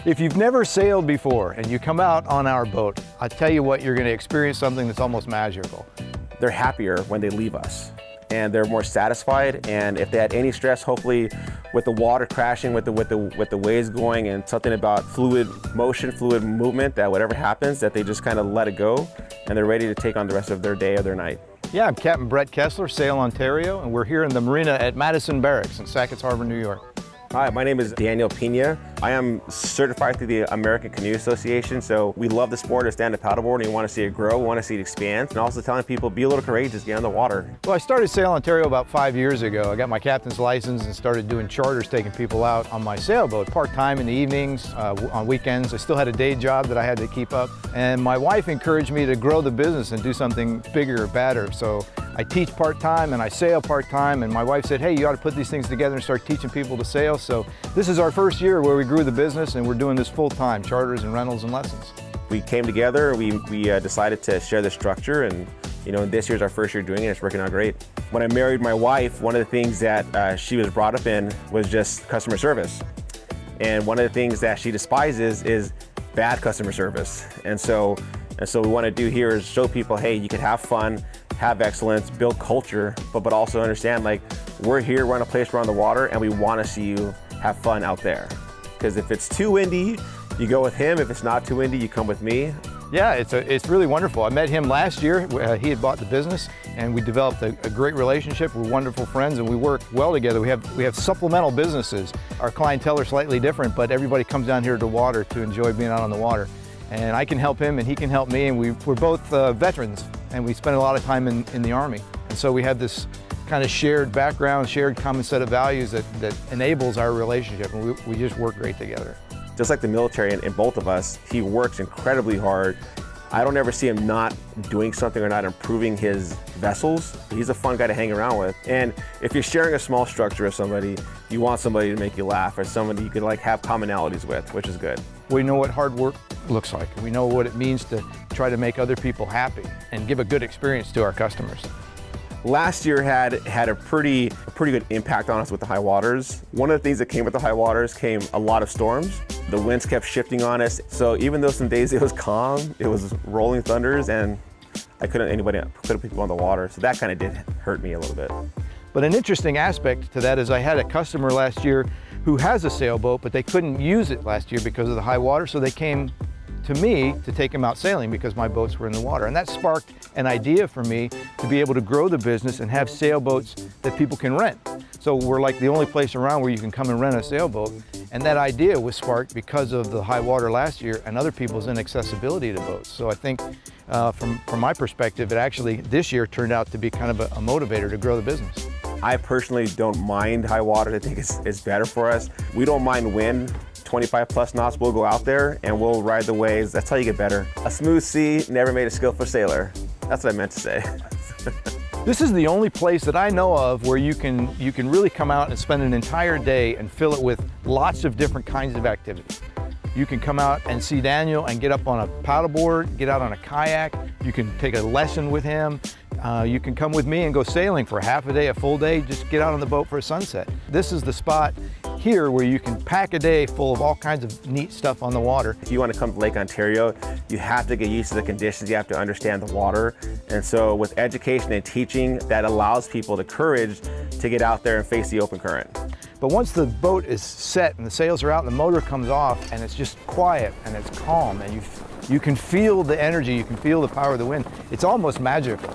If you've never sailed before and you come out on our boat, I tell you what, you're going to experience something that's almost magical. They're happier when they leave us, and they're more satisfied. And if they had any stress, hopefully with the water crashing, with the waves going, and something about fluid motion, fluid movement, that whatever happens, that they just kind of let it go, and they're ready to take on the rest of their day or their night. Yeah, I'm Captain Brett Kessler, Sail Ontario, and we're here in the marina at Madison Barracks in Sackets Harbor, New York. Hi, my name is Daniel Pena. I am certified through the American Canoe Association, so we love the sport of stand-up paddleboarding. We want to see it grow, we want to see it expand, and also telling people, be a little courageous, get on the water. Well, I started Sail Ontario about 5 years ago. I got my captain's license and started doing charters, taking people out on my sailboat, part-time in the evenings, on weekends. I still had a day job that I had to keep up, and my wife encouraged me to grow the business and do something bigger or better. So I teach part-time and I sail part-time, and my wife said, hey, you ought to put these things together and start teaching people to sail. So this is our first year where we grew the business, and we're doing this full-time, charters and rentals and lessons. We came together, we decided to share the structure, and this year's our first year doing it. It's working out great. When I married my wife, one of the things that she was brought up in was just customer service. And one of the things that she despises is bad customer service. And so what we want to do here is show people, hey, you can have fun, have excellence, build culture, but also understand, like, we're here, we're in a place, we're on the water, and we want to see you have fun out there. Because if it's too windy, you go with him. If it's not too windy, you come with me. Yeah, it's really wonderful. I met him last year. He had bought the business, and we developed a great relationship. We're wonderful friends, and we work well together. We have supplemental businesses. Our clientele are slightly different, but everybody comes down here to water to enjoy being out on the water. And I can help him, and he can help me, and we're both veterans, and we spent a lot of time in the Army. And so we have this kind of shared background, shared common set of values that enables our relationship, and we just work great together. Just like the military in both of us, he works incredibly hard. I don't ever see him not doing something or not improving his vessels. He's a fun guy to hang around with. And if you're sharing a small structure with somebody, you want somebody to make you laugh, or somebody you can have commonalities with, which is good. We know what hard work looks like. We know what it means to try to make other people happy and give a good experience to our customers. Last year had a pretty good impact on us with the high waters. One of the things that came with the high waters came a lot of storms. The winds kept shifting on us. So even though some days it was calm, it was rolling thunders, and I couldn't put people on the water. So that kind of did hurt me a little bit. But an interesting aspect to that is I had a customer last year who has a sailboat, but they couldn't use it last year because of the high water. So they came to me to take them out sailing because my boats were in the water. And that sparked an idea for me to be able to grow the business and have sailboats that people can rent. So we're like the only place around where you can come and rent a sailboat. And that idea was sparked because of the high water last year and other people's inaccessibility to boats. So I think from my perspective, it actually this year turned out to be kind of a motivator to grow the business. I personally don't mind high water. I think it's better for us. We don't mind wind. 25 plus knots, we'll go out there and we'll ride the waves. That's how you get better. A smooth sea never made a skillful sailor. That's what I meant to say. This is the only place that I know of where you can really come out and spend an entire day and fill it with lots of different kinds of activities. You can come out and see Daniel and get up on a paddleboard, get out on a kayak. You can take a lesson with him. You can come with me and go sailing for half a day, a full day, just get out on the boat for a sunset. This is the spot here where you can pack a day full of all kinds of neat stuff on the water. If you want to come to Lake Ontario, you have to get used to the conditions, you have to understand the water. And so with education and teaching, that allows people the courage to get out there and face the open current. But once the boat is set and the sails are out and the motor comes off and it's just quiet and it's calm and you can feel the energy, you can feel the power of the wind, it's almost magical.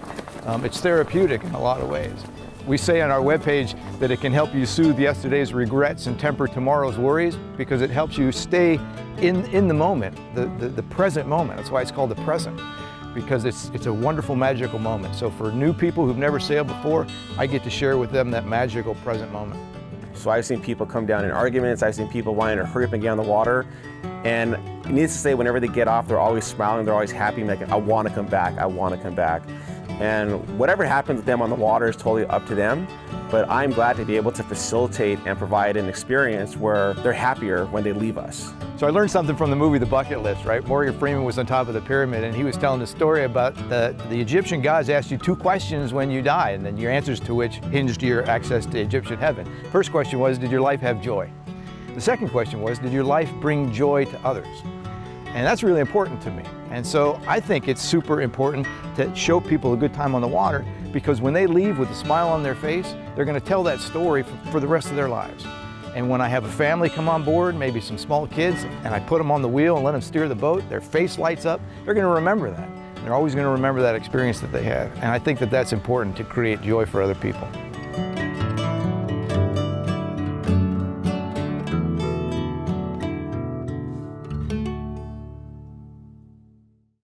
It's therapeutic in a lot of ways. We say on our webpage that it can help you soothe yesterday's regrets and temper tomorrow's worries because it helps you stay in the moment, the present moment. That's why it's called the present, because it's a wonderful, magical moment. So for new people who've never sailed before, I get to share with them that magical present moment. So I've seen people come down in arguments, I've seen people wanting to hurry up and get on the water, and needless to say, whenever they get off, they're always smiling, they're always happy, like, I want to come back, I want to come back. And whatever happens with them on the water is totally up to them, but I'm glad to be able to facilitate and provide an experience where they're happier when they leave us. So I learned something from the movie The Bucket List, right? Morgan Freeman was on top of the pyramid and he was telling the story about the Egyptian gods asked you 2 questions when you die, and then your answers to which hinged your access to Egyptian heaven. First question was, did your life have joy? The second question was, did your life bring joy to others? And that's really important to me. And so I think it's super important to show people a good time on the water, because when they leave with a smile on their face, they're going to tell that story for the rest of their lives. And when I have a family come on board, maybe some small kids, and I put them on the wheel and let them steer the boat, their face lights up, they're going to remember that. They're always going to remember that experience that they had. And I think that that's important to create joy for other people.